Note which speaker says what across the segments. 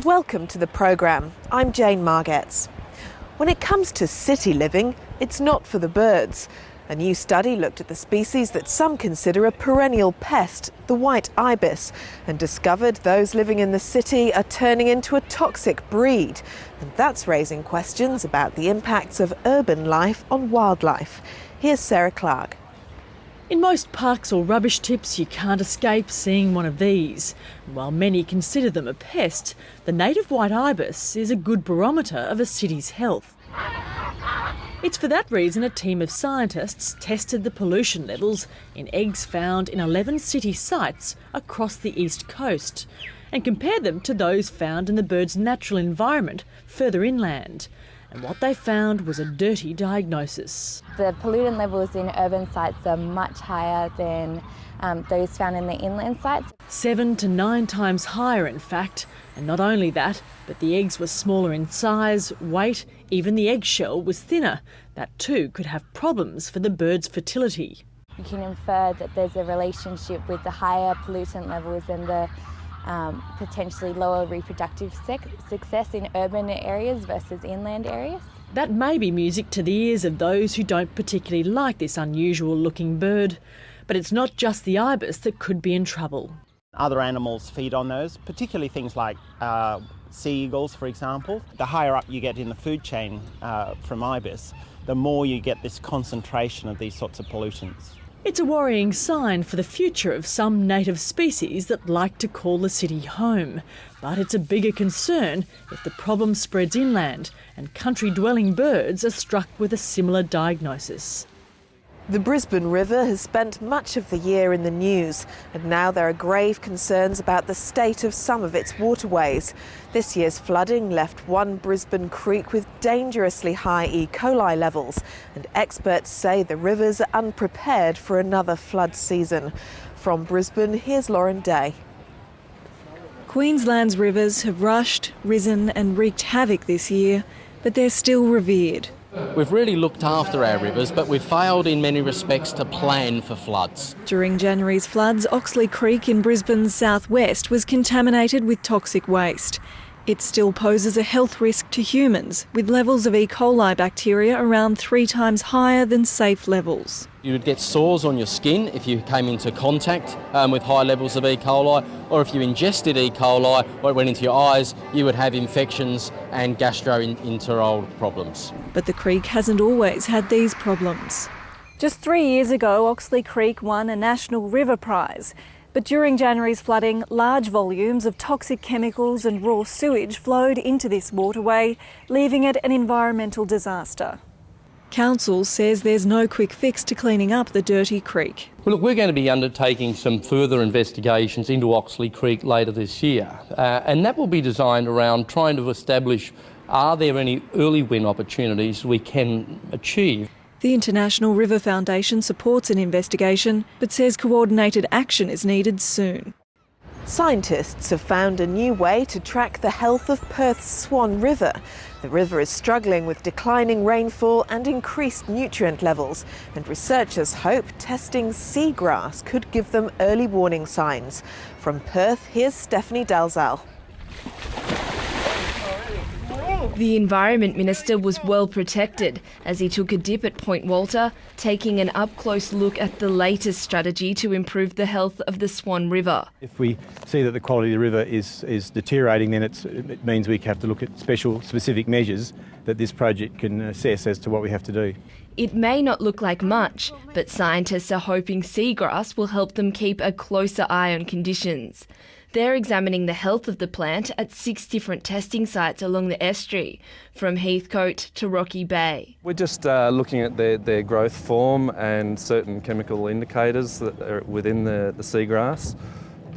Speaker 1: and welcome to the programme. I'm Jane Margetts. When it comes to city living, it's not for the birds. A new study looked at the species that some consider a perennial pest, the white ibis, and discovered those living in the city are turning into a toxic breed. And that's raising questions about the impacts of urban life on wildlife. Here's Sarah Clark.
Speaker 2: In most parks or rubbish tips, you can't escape seeing one of these. While many consider them a pest, the native white ibis is a good barometer of a city's health. It's for that reason a team of scientists tested the pollution levels in eggs found in 11 city sites across the east coast and compared them to those found in the bird's natural environment further inland. And what they found was a dirty diagnosis.
Speaker 3: The pollutant levels in urban sites are much higher than those found in the inland sites.
Speaker 2: 7 to 9 times higher, in fact. And not only that, but the eggs were smaller in size, weight, even the eggshell was thinner. That too could have problems for the bird's fertility.
Speaker 3: You can infer that there's a relationship with the higher pollutant levels and the potentially lower reproductive success in urban areas versus inland areas.
Speaker 2: That may be music to the ears of those who don't particularly like this unusual looking bird. But it's not just the ibis that could be in trouble.
Speaker 4: Other animals feed on those, particularly things like seagulls, for example. The higher up you get in the food chain from ibis, the more you get this concentration of these sorts of pollutants.
Speaker 2: It's a worrying sign for the future of some native species that like to call the city home. But it's a bigger concern if the problem spreads inland and country-dwelling birds are struck with a similar diagnosis.
Speaker 1: The Brisbane River has spent much of the year in the news, and now there are grave concerns about the state of some of its waterways. This year's flooding left one Brisbane creek with dangerously high E. coli levels, and experts say the rivers are unprepared for another flood season. From Brisbane, here's Lauren Day.
Speaker 5: Queensland's rivers have rushed, risen and wreaked havoc this year, but they're still revered.
Speaker 6: We've really looked after our rivers, but we've failed in many respects to plan for floods.
Speaker 5: During January's floods, Oxley Creek in Brisbane's southwest was contaminated with toxic waste. It still poses a health risk to humans, with levels of E. coli bacteria around 3 times higher than safe levels.
Speaker 6: You would get sores on your skin if you came into contact with high levels of E. coli, or if you ingested E. coli or it went into your eyes, you would have infections and gastrointestinal problems.
Speaker 5: But the creek hasn't always had these problems. Just 3 years ago, Oxley Creek won a National River Prize. But during January's flooding, large volumes of toxic chemicals and raw sewage flowed into this waterway, leaving it an environmental disaster. Council says there's no quick fix to cleaning up the dirty creek.
Speaker 7: Well, look, we're going to be undertaking some further investigations into Oxley Creek later this year, and that will be designed around trying to establish, are there any early win opportunities we can achieve?
Speaker 5: The International River Foundation supports an investigation, but says coordinated action is needed soon.
Speaker 1: Scientists have found a new way to track the health of Perth's Swan River. The river is struggling with declining rainfall and increased nutrient levels, and researchers hope testing seagrass could give them early warning signs. From Perth, here's Stephanie Dalzell.
Speaker 8: The Environment Minister was well protected as he took a dip at Point Walter, taking an up-close look at the latest strategy to improve the health of the Swan River.
Speaker 9: If we see that the quality of the river is deteriorating, then it means we have to look at specific measures that this project can assess as to what we have to do.
Speaker 8: It may not look like much, but scientists are hoping seagrass will help them keep a closer eye on conditions. They're examining the health of the plant at 6 different testing sites along the estuary, from Heathcote to Rocky Bay.
Speaker 10: We're just looking at their growth form and certain chemical indicators that are within the seagrass,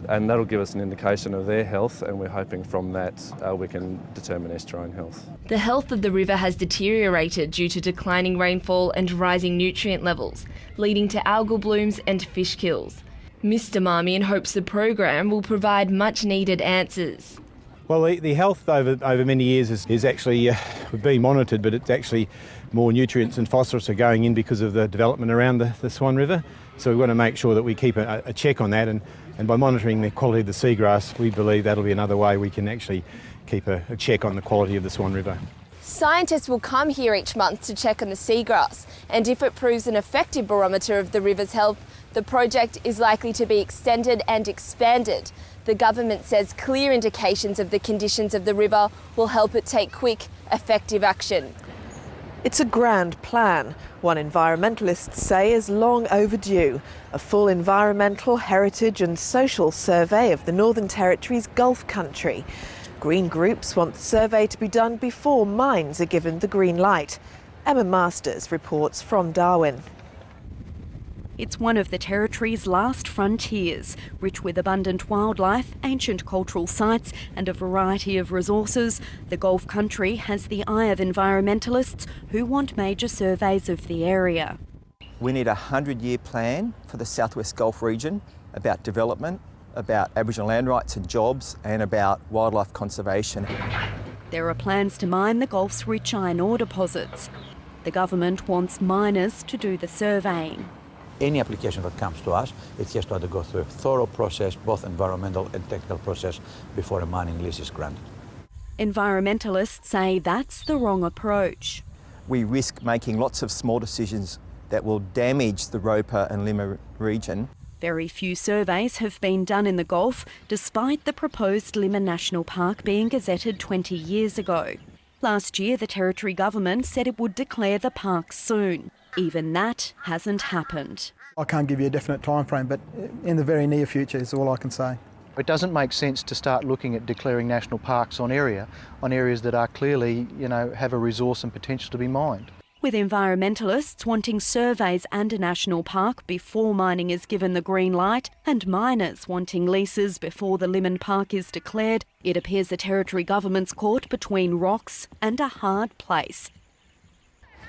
Speaker 10: and that'll give us an indication of their health, and we're hoping from that we can determine estuarine health.
Speaker 8: The health of the river has deteriorated due to declining rainfall and rising nutrient levels, leading to algal blooms and fish kills. Mr Marmion hopes the program will provide much-needed answers.
Speaker 9: Well, the health over many years is actually being monitored, but it's actually more nutrients and phosphorus are going in because of the development around the Swan River. So we want to make sure that we keep a check on that, and by monitoring the quality of the seagrass, we believe that'll be another way we can actually keep a check on the quality of the Swan River.
Speaker 8: Scientists will come here each month to check on the seagrass, and if it proves an effective barometer of the river's health, the project is likely to be extended and expanded. The government says clear indications of the conditions of the river will help it take quick, effective action.
Speaker 1: It's a grand plan, one environmentalists say is long overdue. A full environmental, heritage and social survey of the Northern Territory's Gulf country. Green groups want the survey to be done before mines are given the green light. Emma Masters reports from Darwin.
Speaker 11: It's one of the Territory's last frontiers, rich with abundant wildlife, ancient cultural sites and a variety of resources. The Gulf country has the eye of environmentalists who want major surveys of the area.
Speaker 12: We need a 100-year plan for the Southwest Gulf region about development, about Aboriginal land rights and jobs, and about wildlife conservation.
Speaker 11: There are plans to mine the Gulf's rich iron ore deposits. The government wants miners to do the surveying.
Speaker 13: Any application that comes to us, it has to go through a thorough process, both environmental and technical process, before a mining lease is granted.
Speaker 11: Environmentalists say that's the wrong approach.
Speaker 12: We risk making lots of small decisions that will damage the Roper and Lima region.
Speaker 11: Very few surveys have been done in the Gulf, despite the proposed Lima National Park being gazetted 20 years ago. Last year, the Territory government said it would declare the park soon. Even that hasn't happened.
Speaker 14: I can't give you a definite time frame, but in the very near future is all I can say.
Speaker 15: It doesn't make sense to start looking at declaring national parks on areas that are clearly, have a resource and potential to be mined.
Speaker 11: With environmentalists wanting surveys and a national park before mining is given the green light, and miners wanting leases before the Limon Park is declared, it appears the Territory government's caught between rocks and a hard place.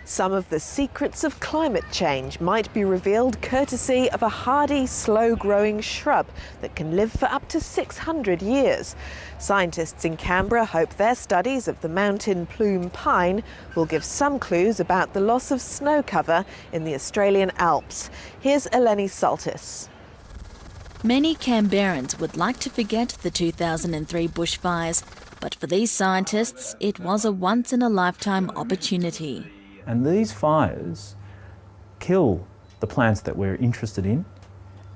Speaker 1: Some of the secrets of climate change might be revealed courtesy of a hardy, slow-growing shrub that can live for up to 600 years. Scientists in Canberra hope their studies of the mountain plume pine will give some clues about the loss of snow cover in the Australian Alps. Here's Eleni Saltis.
Speaker 16: Many Canberrans would like to forget the 2003 bushfires, but for these scientists, it was a once-in-a-lifetime opportunity.
Speaker 17: And these fires kill the plants that we're interested in,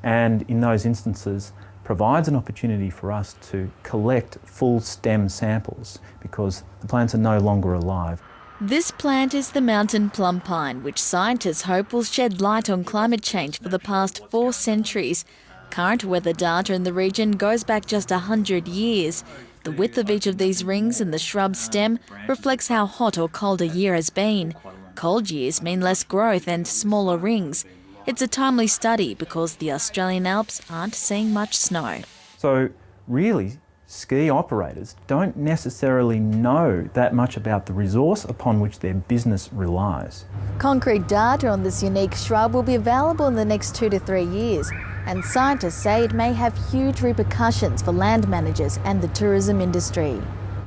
Speaker 17: and in those instances provides an opportunity for us to collect full stem samples because the plants are no longer alive.
Speaker 16: This plant is the mountain plum pine, which scientists hope will shed light on climate change for the past 4 centuries. Current weather data in the region goes back just 100 years. The width of each of these rings in the shrub's stem reflects how hot or cold a year has been. Cold years mean less growth and smaller rings. It's a timely study because the Australian Alps aren't seeing much snow.
Speaker 17: So really, ski operators don't necessarily know that much about the resource upon which their business relies.
Speaker 18: Concrete data on this unique shrub will be available in the next 2 to 3 years, and scientists say it may have huge repercussions for land managers and the tourism industry.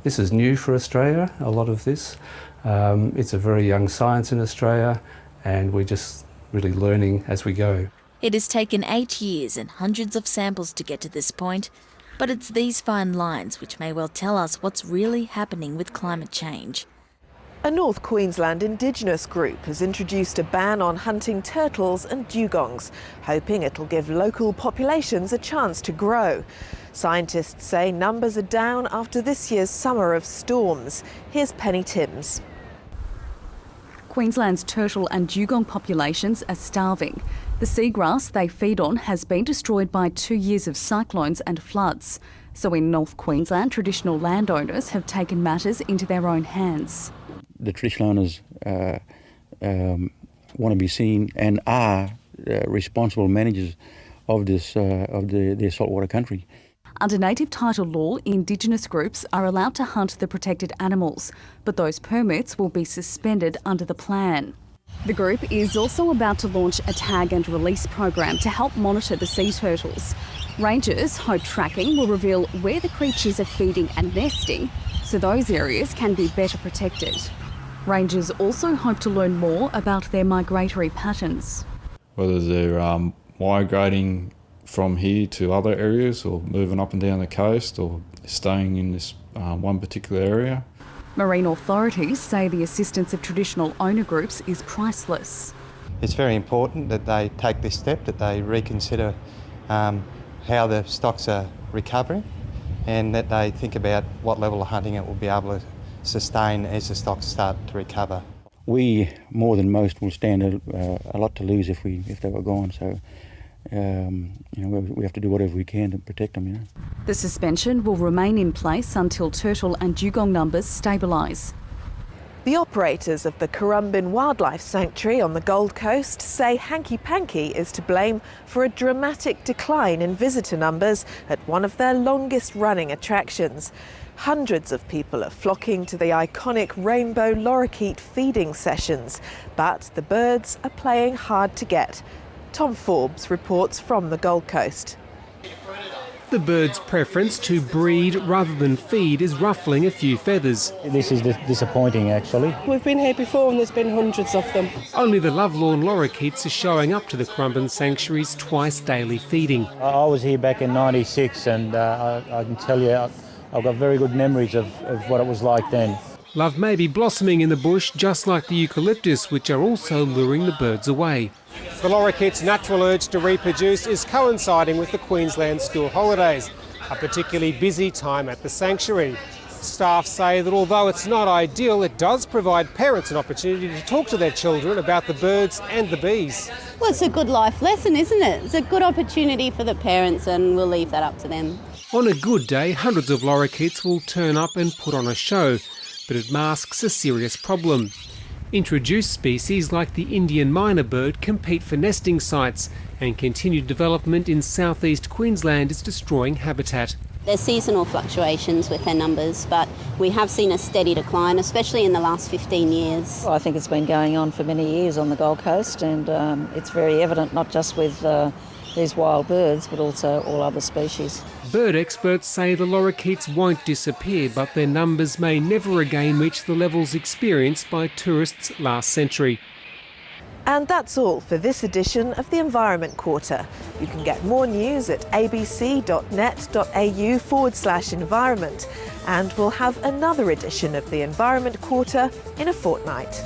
Speaker 19: This is new for Australia, a lot of this. It's a very young science in Australia, and we're just really learning as we go.
Speaker 16: It has taken 8 years and hundreds of samples to get to this point, but it's these fine lines which may well tell us what's really happening with climate change.
Speaker 1: A North Queensland Indigenous group has introduced a ban on hunting turtles and dugongs, hoping it'll give local populations a chance to grow. Scientists say numbers are down after this year's summer of storms. Here's Penny Timms.
Speaker 20: Queensland's turtle and dugong populations are starving. The seagrass they feed on has been destroyed by 2 years of cyclones and floods. So in North Queensland, traditional landowners have taken matters into their own hands.
Speaker 21: The traditional owners want to be seen and are responsible managers of this their saltwater country.
Speaker 20: Under native title law, Indigenous groups are allowed to hunt the protected animals, but those permits will be suspended under the plan. The group is also about to launch a tag and release program to help monitor the sea turtles. Rangers hope tracking will reveal where the creatures are feeding and nesting, so those areas can be better protected. Rangers also hope to learn more about their migratory patterns.
Speaker 22: Whether they're migrating from here to other areas or moving up and down the coast or staying in this
Speaker 3: one particular area.
Speaker 20: Marine authorities say the assistance of traditional owner groups is priceless.
Speaker 22: It's very important that they take this step, that they reconsider how the stocks are recovering, and that they think about what level of hunting it will be able to sustain as the stocks start to recover.
Speaker 21: We, more than most, will stand a lot to lose if they were gone. So, we have to do whatever we can to protect them.
Speaker 20: The suspension will remain in place until turtle and dugong numbers stabilise.
Speaker 1: The operators of the Currumbin Wildlife Sanctuary on the Gold Coast say Hanky Panky is to blame for a dramatic decline in visitor numbers at one of their longest running attractions. Hundreds of people are flocking to the iconic rainbow lorikeet feeding sessions, but the birds are playing hard to get. Tom Forbes reports from the Gold Coast.
Speaker 23: The bird's preference to breed rather than feed is ruffling a few feathers.
Speaker 24: This is disappointing, actually.
Speaker 25: We've been here before and there's been hundreds of them.
Speaker 23: Only the lovelorn lorikeets are showing up to the Currumbin Sanctuary's twice daily feeding.
Speaker 24: I was here back in '96 and I can tell you I've got very good memories of what it was like then.
Speaker 23: Love may be blossoming in the bush just like the eucalyptus, which are also luring the birds away.
Speaker 26: The lorikeets' natural urge to reproduce is coinciding with the Queensland school holidays, a particularly busy time at the sanctuary. Staff say that although it's not ideal, it does provide parents an opportunity to talk to their children about the birds and the bees.
Speaker 27: Well, it's a good life lesson, isn't it? It's a good opportunity for the parents and we'll leave that up to them.
Speaker 23: On a good day, hundreds of lorikeets will turn up and put on a show, but it masks a serious problem. Introduced species like the Indian myna bird compete for nesting sites, and continued development in southeast Queensland is destroying habitat.
Speaker 27: There's seasonal fluctuations with their numbers, but we have seen a steady decline, especially in the last 15 years.
Speaker 28: Well, I think it's been going on for many years on the Gold Coast, and it's very evident not just with these wild birds, but also all other species.
Speaker 23: Bird experts say the lorikeets won't disappear, but their numbers may never again reach the levels experienced by tourists last century.
Speaker 1: And that's all for this edition of the Environment Quarter. You can get more news at abc.net.au/environment, and we'll have another edition of the Environment Quarter in a fortnight.